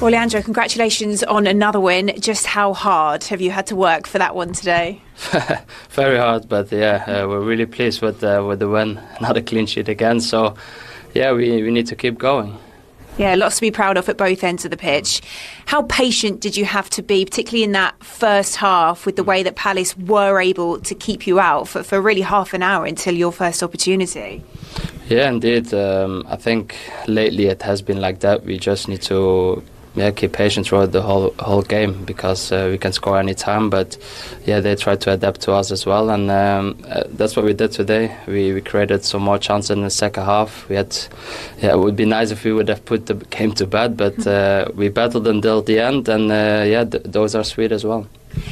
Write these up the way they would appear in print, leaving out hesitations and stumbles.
Well, Leandro, congratulations on another win. Just how hard have you had to work for that one today? Very hard, but we're really pleased with the win. Another clean sheet again, so we need to keep going. Yeah, lots to be proud of at both ends of the pitch. How patient did you have to be, particularly in that first half, with the way that Palace were able to keep you out for really half an hour until your first opportunity? Yeah, indeed. I think lately it has been like that. We just need to keep patient throughout the whole game, because we can score any time. But they try to adapt to us as well, and that's what we did today. We created some more chances in the second half. We had, it would be nice if we would have put the game to bed, but we battled until the end, and those are sweet as well.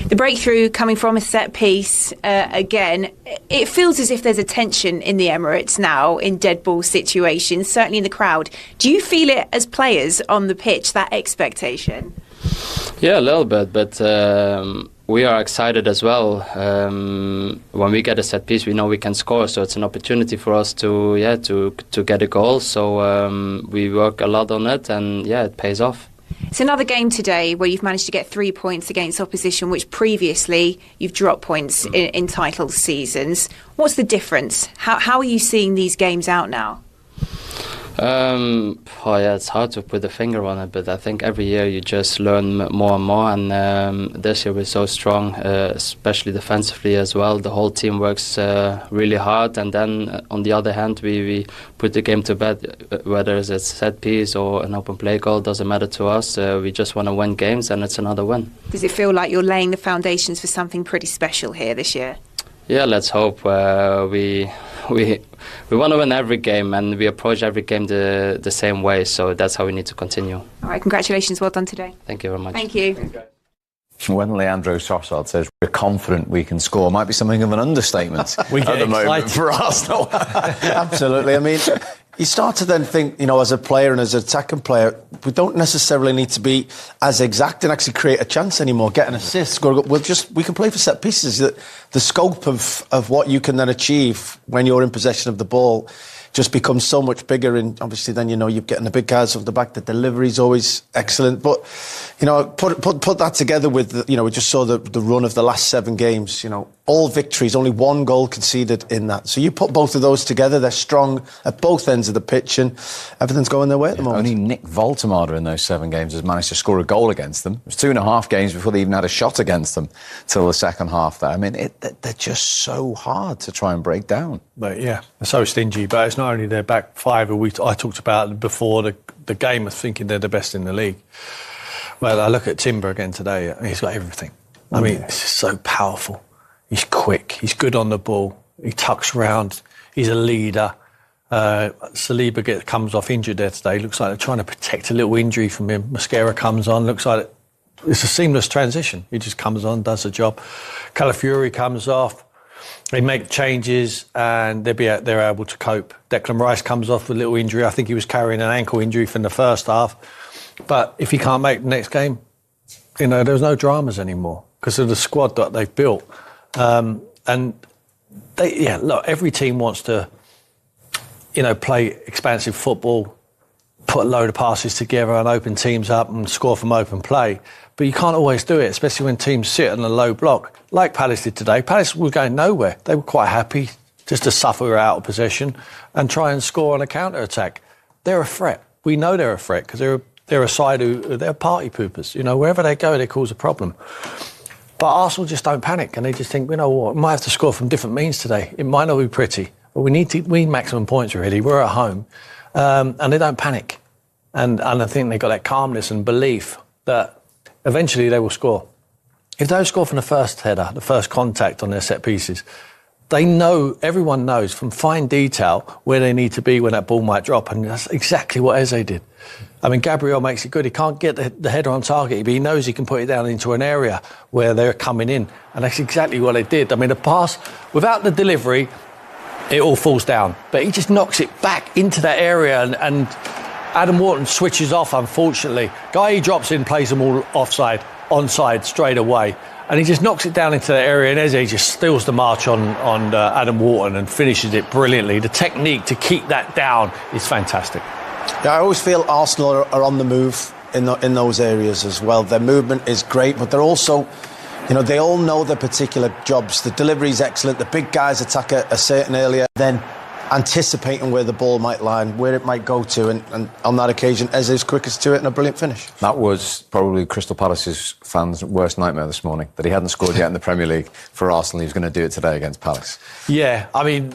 The breakthrough coming from a set piece, again, it feels as if there's a tension in the Emirates now in dead ball situations, certainly in the crowd. Do you feel it as players on the pitch, that expectation? Yeah, a little bit, but we are excited as well. When we get a set piece, we know we can score, so it's an opportunity for us to get a goal. So we work a lot on it, and it pays off. It's another game today where you've managed to get 3 points against opposition, which previously you've dropped points in title seasons. What's the difference? How are you seeing these games out now? It's hard to put a finger on it, but I think every year you just learn more and more, and this year we're so strong, especially defensively as well. The whole team works really hard, and then on the other hand we put the game to bed, whether it's a set piece or an open play goal, doesn't matter to us. We just want to win games, and it's another win. Does it feel like you're laying the foundations for something pretty special here this year? Yeah, let's hope. We want to win every game, and we approach every game the same way, so that's how we need to continue. All right, congratulations, well done today. Thank you very much. Thank you. When Leandro Trossard says we're confident we can score, might be something of an understatement we get at the moment for Arsenal. Absolutely. I mean, you start to then think, as a player and as an attacking player, we don't necessarily need to be as exact and actually create a chance anymore, get an assist, score. We can play for set pieces. The scope of what you can then achieve when you're in possession of the ball just becomes so much bigger, and obviously then you're getting the big guys off the back. The delivery is always excellent, but put that together with we just saw the run of the last 7 games. All victories, only 1 goal conceded in that. So you put both of those together, they're strong at both ends of the pitch, and everything's going their way at the moment. Only Nick Voltemada in those 7 games has managed to score a goal against them. It was 2.5 games before they even had a shot against them till the second half there. I mean, they're just so hard to try and break down. But they're so stingy. But it's not only their back 5 I talked about before the game of thinking they're the best in the league. Well, I look at Timber again today. He's got everything. I mean, it's just so powerful. He's quick. He's good on the ball. He tucks round. He's a leader. Saliba comes off injured there today. Looks like they're trying to protect a little injury from him. Mascara comes on. Looks like it's a seamless transition. He just comes on, does the job. Calafiori comes off. They make changes, and they're able to cope. Declan Rice comes off with a little injury. I think he was carrying an ankle injury from the first half. But if he can't make the next game, there's no dramas anymore because of the squad that they've built. And every team wants to, play expansive football, put a load of passes together and open teams up and score from open play. But you can't always do it, especially when teams sit on a low block, like Palace did today. Palace were going nowhere. They were quite happy just to suffer out of possession and try and score on a counter-attack. They're a threat. We know they're a threat because they're a side they're party poopers. Wherever they go, they cause a problem. But Arsenal just don't panic, and they just think, we might have to score from different means today. It might not be pretty, but we need maximum points, really. We're at home. And they don't panic. And I think they've got that calmness and belief that eventually they will score. If they don't score from the first header, the first contact on their set pieces, everyone knows from fine detail where they need to be when that ball might drop, and that's exactly what Eze did. I mean, Gabriel makes it good. He can't get the header on target, but he knows he can put it down into an area where they're coming in, and that's exactly what they did. I mean, the pass, without the delivery, it all falls down, but he just knocks it back into that area, and Adam Wharton switches off, unfortunately. Guy he drops in, plays them all onside straight away. And he just knocks it down into the area, and Eze just steals the march on Adam Wharton and finishes it brilliantly. The technique to keep that down is fantastic. Yeah, I always feel Arsenal are on the move. in those areas as well. Their movement is great, but they're also, they all know their particular jobs. The delivery is excellent. The big guys attack a certain area, then anticipating where the ball might land, where it might go to, and on that occasion, Eze's quickest to it and a brilliant finish. That was probably Crystal Palace's fans' worst nightmare this morning, that he hadn't scored yet in the Premier League for Arsenal. He was going to do it today against Palace. Yeah, I mean,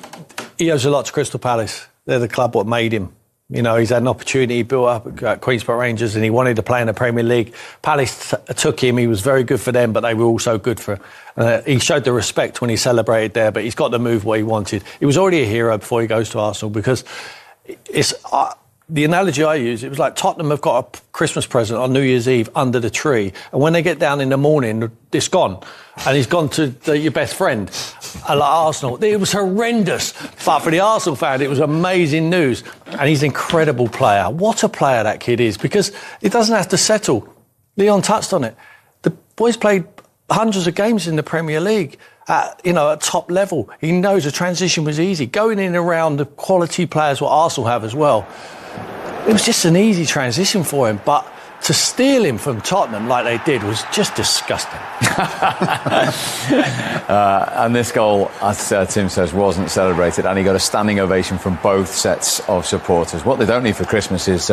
he owes a lot to Crystal Palace. They're the club what made him. He's had an opportunity built up at Queen's Park Rangers and he wanted to play in the Premier League. Palace took him. He was very good for them, but they were also good for... he showed the respect when he celebrated there, but he's got to move what he wanted. He was already a hero before he goes to Arsenal because it's... the analogy I use, it was like Tottenham have got a Christmas present on New Year's Eve under the tree, and when they get down in the morning, it's gone. And he's gone to your best friend. Like Arsenal, it was horrendous. But for the Arsenal fan, it was amazing news. And he's an incredible player. What a player that kid is, because it doesn't have to settle. Leon touched on it. The boy's played hundreds of games in the Premier League at top level. He knows the transition was easy. Going in and around the quality players what Arsenal have as well. It was just an easy transition for him, but to steal him from Tottenham like they did was just disgusting. And this goal, as Tim says, wasn't celebrated, and he got a standing ovation from both sets of supporters. What they don't need for Christmas is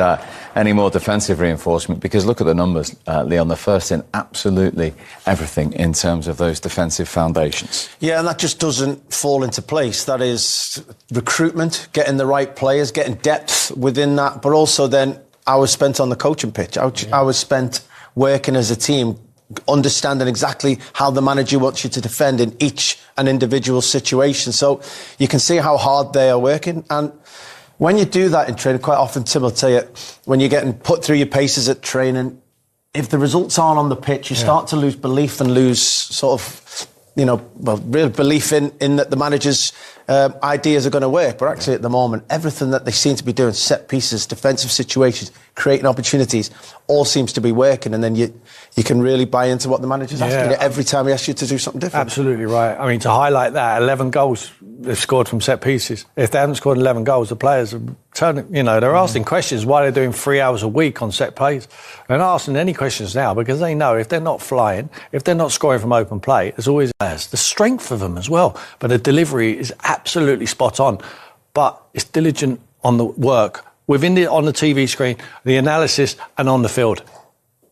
any more defensive reinforcement, because look at the numbers, Leon. The first in absolutely everything in terms of those defensive foundations. Yeah, and that just doesn't fall into place. That is recruitment, getting the right players, getting depth within that, but also then hours spent on the coaching pitch, hours spent working as a team, understanding exactly how the manager wants you to defend in each and individual situation. So you can see how hard they are working. And when you do that in training, quite often, Tim will tell you, when you're getting put through your paces at training, if the results aren't on the pitch, you start to lose belief and lose sort of, real belief in that the manager's ideas are going to work. But actually, at the moment, everything that they seem to be doing, set pieces, defensive situations, creating opportunities, all seems to be working. And then you can really buy into what the manager's asking you every time he asks you to do something different. Absolutely right. I mean, to highlight that, 11 goals they've scored from set pieces. If they haven't scored 11 goals, the players are turning, they're asking questions why they're doing 3 hours a week on set plays. They're not asking any questions now because they know if they're not flying, if they're not scoring from open play, there's always the strength of them as well. But the delivery is absolutely spot on. But it's diligent on the work, on the TV screen, the analysis and on the field.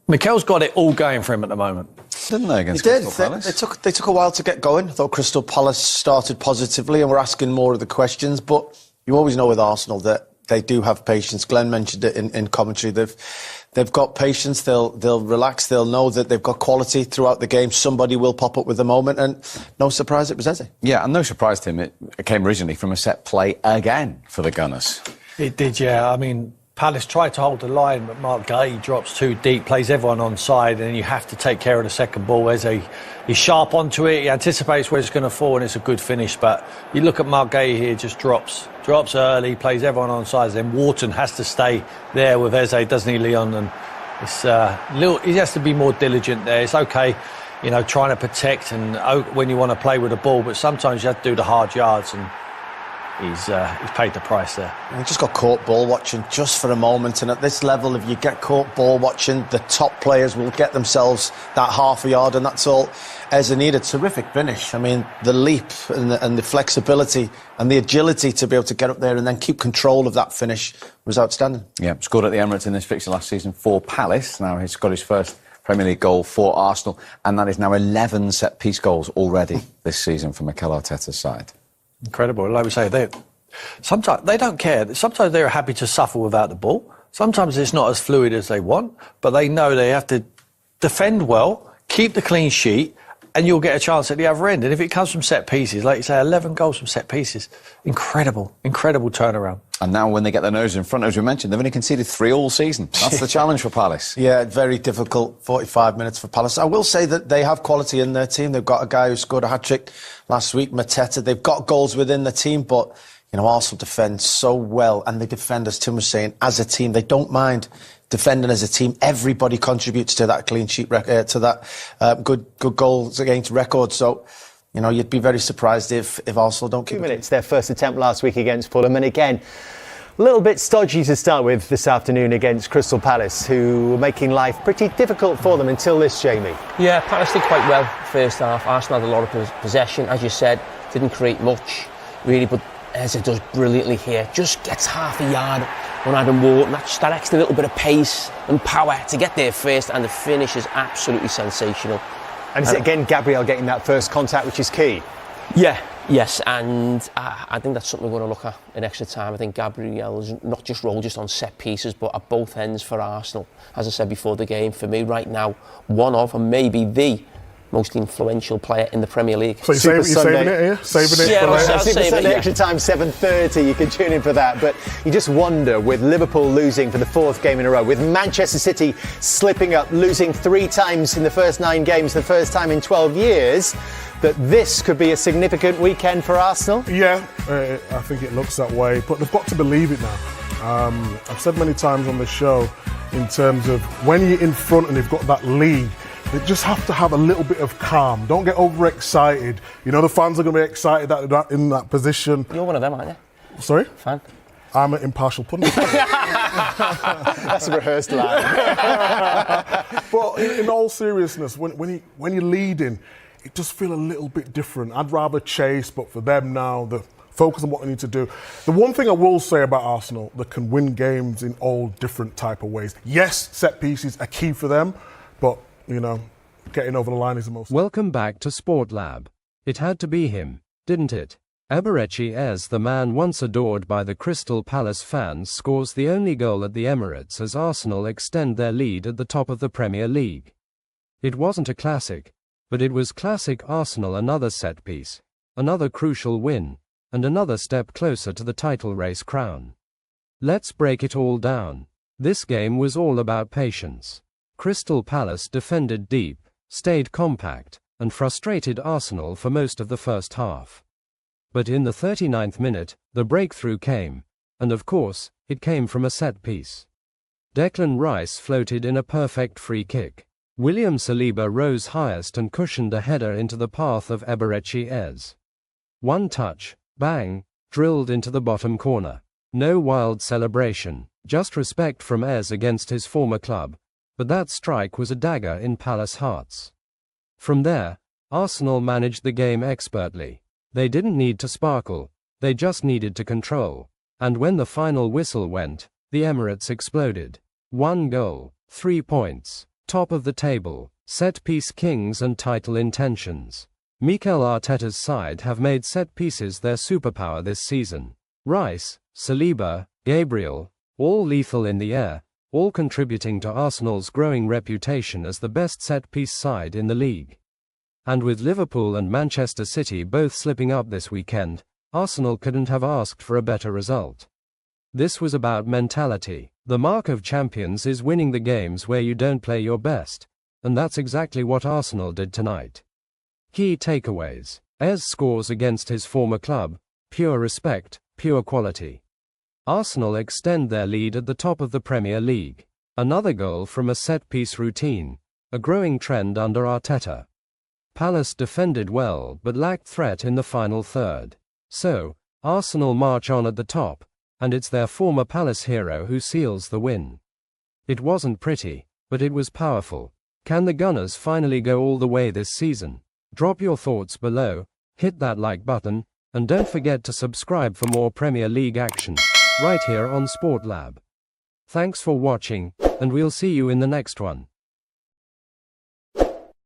Mikel's got it all going for him at the moment. Didn't they, against Crystal Palace? They took a while to get going. I thought Crystal Palace started positively and were asking more of the questions, but you always know with Arsenal that they do have patience. Glenn mentioned it in commentary. They've got patience, they'll relax, they'll know that they've got quality throughout the game. Somebody will pop up with a moment, and no surprise it was Eze. Yeah, and no surprise to him, it came originally from a set play again for the Gunners. It did, yeah. I mean, Palace tried to hold the line, but Mark Gay drops too deep, plays everyone on side, and you have to take care of the second ball. He's sharp onto it, he anticipates where it's going to fall, and it's a good finish. But you look at Mark Gay here, just drops early, plays everyone on side. Then Wharton has to stay there with Eze, doesn't he, Leon? And it's he has to be more diligent there. It's okay, trying to protect and when you want to play with the ball, but sometimes you have to do the hard yards, and he's paid the price there. He just got caught ball watching just for a moment, and at this level, if you get caught ball watching, the top players will get themselves that half a yard, and that's all Eze needed. Terrific finish. I mean, the leap and the flexibility and the agility to be able to get up there and then keep control of that finish was outstanding. Yeah, scored at the Emirates in this fixture last season for Palace. Now he's got his first Premier League goal for Arsenal, and that is now 11 set-piece goals already this season for Mikel Arteta's side. Incredible. Like we say, sometimes they don't care. Sometimes they're happy to suffer without the ball. Sometimes it's not as fluid as they want, but they know they have to defend well, keep the clean sheet, and you'll get a chance at the other end. And if it comes from set pieces, like you say, 11 goals from set pieces, incredible turnaround. And now when they get their nose in front, as we mentioned, they've only conceded 3 all season. That's the challenge for Palace. Yeah, very difficult 45 minutes for Palace. I will say that they have quality in their team. They've got a guy who scored a hat-trick last week, Mateta. They've got goals within the team, but, Arsenal defend so well, and they defend, as Tim was saying, as a team. They don't mind defending as a team. Everybody contributes to that clean sheet, to that good goals against record. So, you'd be very surprised if Arsenal don't keep it. 2 minutes, their first attempt last week against Fulham, and again, A little bit stodgy to start with this afternoon against Crystal Palace, who were making life pretty difficult for them until this, Jamie. Yeah, Palace did quite well first half. Arsenal had a lot of possession, as you said, didn't create much, really, but Eze does brilliantly here. Just gets half a yard on Adam Wharton. That's that extra little bit of pace and power to get there first, and the finish is absolutely sensational. And is it again Gabriel getting that first contact, which is key? Yeah, yes, and I think that's something we're going to look at in extra time. I think Gabriel's not just role just on set pieces, but at both ends for Arsenal. As I said before the game, for me right now, one of, and maybe the most influential player in the Premier League. So you're saving it here? Saving it for later? Super Sunday extra time, 7:30. You can tune in for that. But you just wonder, with Liverpool losing for the 4th game in a row, with Manchester City slipping up, losing 3 times in the first 9 games, the first time in 12 years, that this could be a significant weekend for Arsenal? Yeah, I think it looks that way. But they've got to believe it now. I've said many times on the show, in terms of when you're in front and you've got that lead, they just have to have a little bit of calm. Don't get overexcited. You know, the fans are going to be excited that they're in that position. You're one of them, aren't you? Sorry? Fan? I'm an impartial pundit. That's a rehearsed line. But in all seriousness, when you're leading, it does feel a little bit different. I'd rather chase, but for them now, the focus on what they need to do. The one thing I will say about Arsenal, they can win games in all different type of ways. Yes, set pieces are key for them, but you know, getting over the line is the most. Welcome back to SportLab. It had to be him, didn't it? Eberechi Eze, the man once adored by the Crystal Palace fans, scores the only goal at the Emirates as Arsenal extend their lead at the top of the Premier League. It wasn't a classic, but it was classic Arsenal. Another set piece, another crucial win, and another step closer to the title race crown. Let's break it all down. This game was all about patience. Crystal Palace defended deep, stayed compact, and frustrated Arsenal for most of the first half. But in the 39th minute, the breakthrough came, and of course, it came from a set piece. Declan Rice floated in a perfect free kick. William Saliba rose highest and cushioned a header into the path of Eberechi Eze. One touch, bang, drilled into the bottom corner. No wild celebration, just respect from Eze against his former club. But that strike was a dagger in Palace hearts. From there, Arsenal managed the game expertly. They didn't need to sparkle, they just needed to control. And when the final whistle went, the Emirates exploded. 1 goal, 3 points, top of the table, set-piece kings and title intentions. Mikel Arteta's side have made set pieces their superpower this season. Rice, Saliba, Gabriel, all lethal in the air, all contributing to Arsenal's growing reputation as the best set-piece side in the league. And with Liverpool and Manchester City both slipping up this weekend, Arsenal couldn't have asked for a better result. This was about mentality. The mark of champions is winning the games where you don't play your best, and that's exactly what Arsenal did tonight. Key takeaways. Eze scores against his former club, pure respect, pure quality. Arsenal extend their lead at the top of the Premier League. Another goal from a set-piece routine, a growing trend under Arteta. Palace defended well but lacked threat in the final third. So, Arsenal march on at the top, and it's their former Palace hero who seals the win. It wasn't pretty, but it was powerful. Can the Gunners finally go all the way this season? Drop your thoughts below, hit that like button, and don't forget to subscribe for more Premier League action, right here on SportLab. Thanks for watching, and we'll see you in the next one.